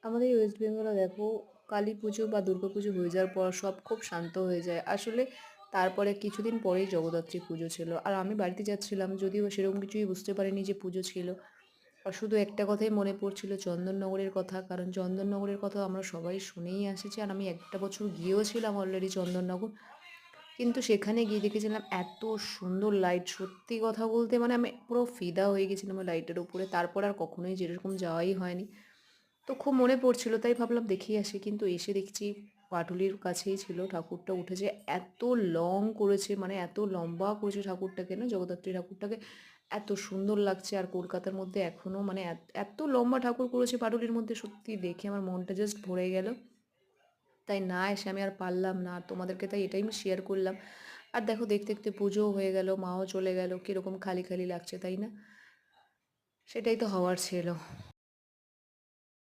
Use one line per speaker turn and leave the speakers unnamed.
আমাদের ওয়েস্ট বেঙ্গলে দেখো কালী পুজো বা দুর্গা পুজো হয়ে যাওয়ার পর সব খুব শান্ত হয়ে যায় আসলে। তারপরে কিছুদিন পরেই জগদ্ধাত্রী পুজো ছিল, আর আমি বাড়িতে যাচ্ছিলাম, যদিও সেরকম কিছুই বুঝতে পারিনি যে পুজো ছিল। আর শুধু একটা কথাই মনে পড়ছিল, চন্দননগরের কথা, কারণ চন্দননগরের কথা আমরা সবাই শুনেই আসছি, আর আমি একটা বছর গিয়েও ছিলাম অলরেডি চন্দননগর। কিন্তু সেখানে গিয়ে দেখেছিলাম এত সুন্দর লাইট, সত্যি কথা বলতে মানে আমি পুরো ফিদা হয়ে গেছিলাম ওই লাইটের উপরে। তারপর আর কখনোই যেরকম যাওয়াই হয়নি। তো খুব মনে পড়ছিল, তাই ভাবলাম দেখেই আসি, কিন্তু এসে দেখছি পাটুলির কাছেই ছিল ঠাকুরটা উঠেছে। এত লং করেছে, মানে এত লম্বা করেছে ঠাকুরটাকে, না জগদ্ধাত্রী ঠাকুরটাকে, এত সুন্দর লাগছে। আর কলকাতার মধ্যে এখনও মানে এত লম্বা ঠাকুর করেছে পাটুলির মধ্যে, সত্যি দেখে আমার মনটা জাস্ট ভরে গেল। তাই না এসে আমি আর পারলাম না, আর তোমাদেরকে তাই এটাই আমি শেয়ার করলাম। আর দেখো দেখতে দেখতে পুজোও হয়ে গেল, মাও চলে গেল, কীরকম খালি খালি লাগছে তাই না? সেটাই তো হওয়ার ছিল।